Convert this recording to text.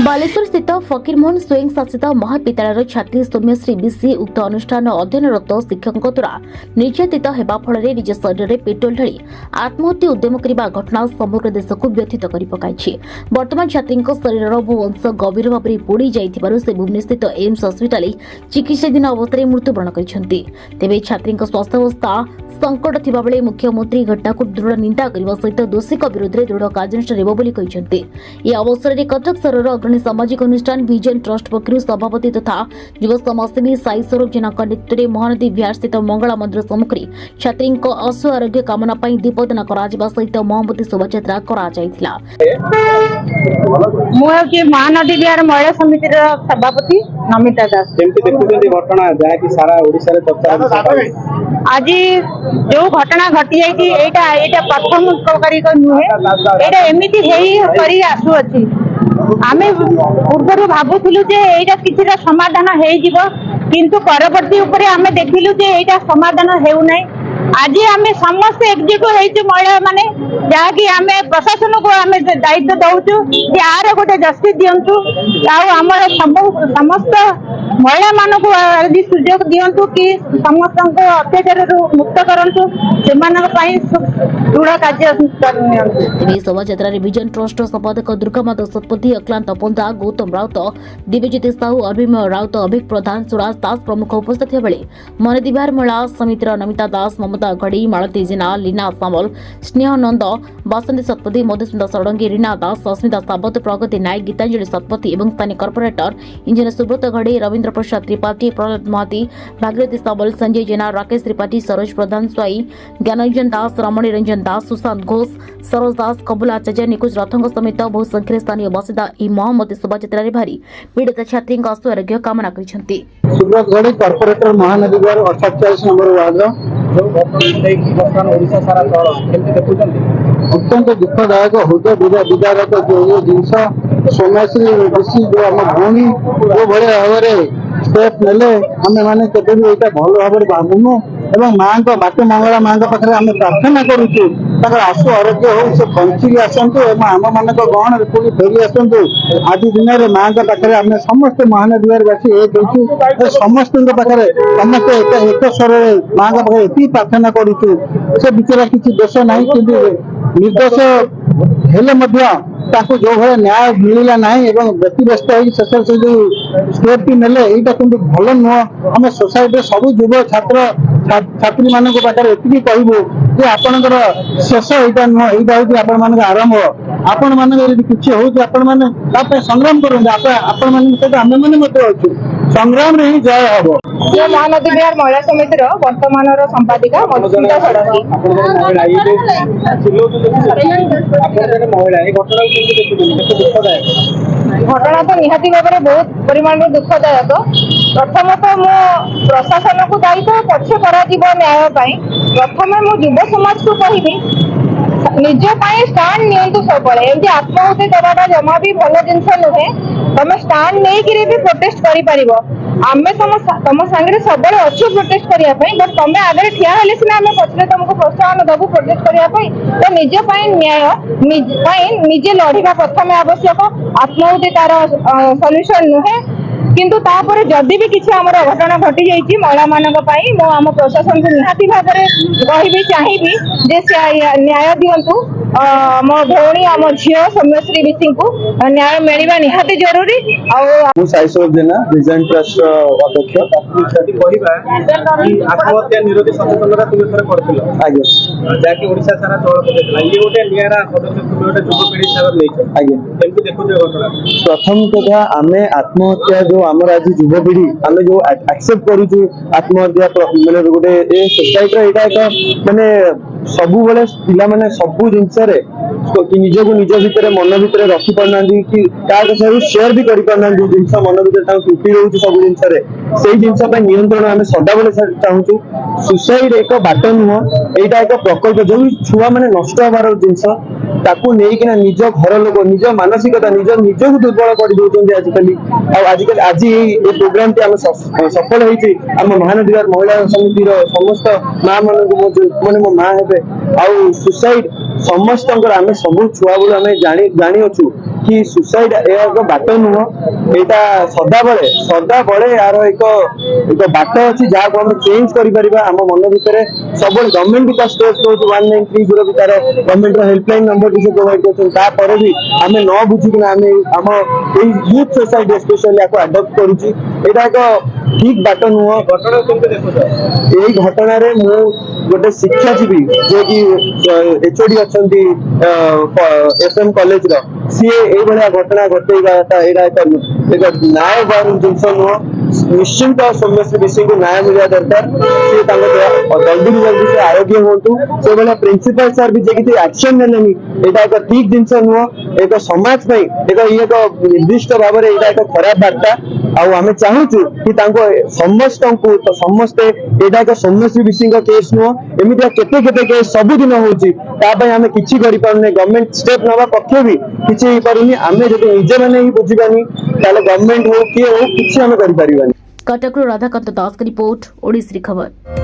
बालेश्वर स्थित फकीरमोहन स्वयं शासित महाविद्यालय छात्री सौम्यश्री बीसी उक्त अनुष्ठान अध्ययनरत शिक्षकों द्वारा निर्यातित होगा फल निज शरीर में पेट्रोल ढाली आत्महत्या उद्यम करने घटना समग्र देश को व्यथित कर पकाई। वर्तमान छात्री शरीर बहु अंश गभीर भाव में पोड़ी जाइथिबारु से भुवनेश्वर स्थित एम्स हस्पिटाल चिकित्साधीन अवस्था मृत्युवरण करछन्ति। तेबे छात्री स्वास्थ्यावस्था संकट थिबा बेले मुख्यमंत्री घटना को दृढ़ निंदा करने सहित दोषी विरोध में दृढ़ कार्यानुष्ठान हेबो बोली कहिसन्ति। ए अवसर में कटक शहर अग्रणी सामाजिक अनुष्ठान विजन ट्रस्ट पक्षर सभापति तथा युव समाजसेवी साई स्वरूप जेना नेतृत्व में महानदी विहार स्थित मंगला मंदिर सम्मुखी छात्री आशु आरोग्य कामना दीपदान सहित मोमबत्ती शोभायात्रा कराଯାଇଥିଲା। महानदी विहार महिला समिति सभापति नमिता दास घटना जहाँकि सारा ओडिशा रे चर्चा आज जो घटना घटी जाइए प्रथम उपकारी नुहे यहाँ एमती आसु अच्छी आम पूर्व भावुलु कि समाधान हो परवर्ती आम देखिलु यहाँ समाधान होना। आज आम समस्त एकजुट हो महिला माने जहाँकि आम प्रशासन को आम दायित्व दौचु यार गोटे जस्टिस दिंतु आमर समस्त महिला मान को सुजोग दिंतु कि समस्त अत्याचार मुक्त करंतु दृढ़ कार्य। शोभायात्रा विजन ट्रस्ट संपादक दुर्गामाता शतपथी अक्लांत पंथा गौतम राउत दिव्यज्योति साहू अभिमय राउत अभिक प्रधान सुराज दास प्रमुख उपस्थित बेले महानदी विहार महिला समितिर नमिता दास ममता घड़ी मालती जेना लीना सामल स्नेह नंद बासंती शतपथी मधुस्मिता षडंगी रीना दास अस्मिता सावत प्रगति नायक गीतांजलि शतपथी और स्थानीय कॉर्पोरेटर इंजीनियर सुब्रत घड़ी रवींद्र प्रसाद त्रिपाठी प्रहलाद महाती भागीरथी सावल संजय जेना राकेश त्रिपाठी सरोज प्रधान स्वाई ज्ञानरंजन दास रमणी रंजन दास सुशांत घोष सरोज दास कबुल आचार्य निकुज रथों समेत बहु संख्यार स्थानीय बासिंदा ई मोहम्मती शोभायात्रा भारी पीड़ित छात्री आशु आरोग्य कामना करछन्ति। सुब्रत घड़ी कॉर्पोरेटर महानदी विहार 48 नंबर वार्ड अत्यंत दुखदायक हृदय विदारक जो जिनस सोमेश्री ऋषि जो आम भूमि जो भाई भाव में स्टेप नेले आम मैंने केवे भी यहाँ भल भाव में भावुनु एवं माँ बाटे मंगला माँ पाखे आम प्रार्थना करुचु आशु आरोग्य हो से बंचिक आसतु आम मान गहन पुणी फेरी आसतु। आज दिन में माँ पाखे आम समस्त महानदी विहारवासी एक समस्त पाखे समस्त एक स्वर माँ पाखे ये प्रार्थना करुचु से विचार किसी दोष ना कि निर्दोष हेले जो भाई न्याय मिलला ना व्यतिव्यस्त शेष से जो स्टेप टी नेले यहाँ कि भल नुह आम सोसाइटी सब युव छात्र छात्री मान पाखे ये कहबू जे आपणकर शेष यहाँ नुह यहाँ हूँ आपण आरंभ आपण मान किसी हो संग्राम करें आम मैंने अच्छु संग्राम रे ही जय हम। महानदी विहार महिला समितिर वर्तमान संपादिका मधुस्मिता षडंगी घटना तो निहाती भाव में बहुत परिमाण में दुखदायक। प्रथमतः मो प्रशासन को दायित्व पक्ष कर न्याय प्रथम मो युव समाज को कहि निज स्टाण्ड नियंतु सब एमती आत्महत्या करवाटा जमा भी भल जिनस नुहे तुम स्टाण्ड नहीं भी प्रोटेस्ट कर आम तुम सांगे सब अच्छे प्रोटेस्ट करने बट तुम आगे ठिया हेले सिना आम पचरे तुमको प्रोत्साहन दबू प्रोटेस्ट करने तो निज न्याय निजे लड़वा प्रथम आवश्यक आत्महत्या तार सल्यूशन नुहे किंतु तापर जदि भी किसी आमर घटना घटी जाइए महिला मानक मो आम प्रशासन को निहाती भाव में कहबी चाहिए जे न्याय दिंतु मो भौणी आम झी सौम्यश्री बीसी को न्याय मिलवा निहाती जरूरी। जेना विजन ट्रस्ट अध्यक्ष आत्महत्या निरोधी सचेतनता तुम थोड़े करथिलो आगे जाकी ओडिशा सारा चल पकेला ये गोटे नियारा पदक्षेप तुम गोटे युवा पीढ़ी हिसाब ले आगे केमती देखु जे घटना प्रथम कथा आमे आत्महत्या जो आमर आज युवपीढ़ी आम जो एक्सेप्ट करूँ आत्महत्या मैंने गोटे ए सोसाइटी यहाँ एक माने सबु बेले पिला माने सबु जिनस निज को निज भितर मन भितर रखी पारना कि क्या शेयर भी कर पारना जिनस मन भितर त्रुटि रोचे सब जिनस से जिनस नियंत्रण आम सदाबले चाहूँ। सुसाइड एक बाट नुह यहाँ एक प्रकल्प जो छुआ मैंने नष्ट हबार जिनस ताकू नहीं निज घर लोक निज मानसिकता निज को दुर्बल कर दौरान आजिकल आज ये प्रोग्राम टी सफल होती आम महानदी विहार महिला समिति समस्त माँ मान मो माँ हे सुसाइड समस्त आम सब छुआ बेलू आम जानी अच्छु कि सुसाइड एक बाट नुह यहाँ सदाबले यार एक बाट अच्छी जहाँ को हम चेंज कर आम मन भितर सब गवर्नमेंट भी स्टेज कौन 1930 भी तार गवर्नमेंट हेल्पलाइन नंबर भी प्रोवाइड कर भी आम न बुझिक आम यूथ सोसाइटी स्पेशली आडप्ट करुच्ची यहाँ एक ठीक बाट नुह यही घटन मु गोटे शिक्षाजीवी जे कि एचओडी अच्छा एफएम कॉलेज सी भाया घटना घटेगा एक न्याय जिनस नुह निश्चिंत सौम्यश्री विषय को न्याय मिलवा दरकार सी जल्दी जल्दी से आरोग्य हूँ से भाया प्रिंसिपल सर भी जे एक्शन ने यहाँ एक ठीक जिनस नुह एक समाज एक निर्दिष्ट भाव में यहाँ एक खराब बार्ता आम चाहूचु कि समस्त तो समस्ते यहाँ एक सौम्यश्री विषय केस नुह एमती केते केते केस सबुदिन होची आम कि गवर्नमेंट स्टेप नवा पक्ष भी किसी पारे आम जब निजे मैंने ही बुझानी गवर्नमेंट हो किए हो किसी आम कर कटकରୁ ରାଧାକାନ୍ତ ଦାସଙ୍କ ରିପୋର୍ଟ ଓଡ଼ିଶୀ ଖବର।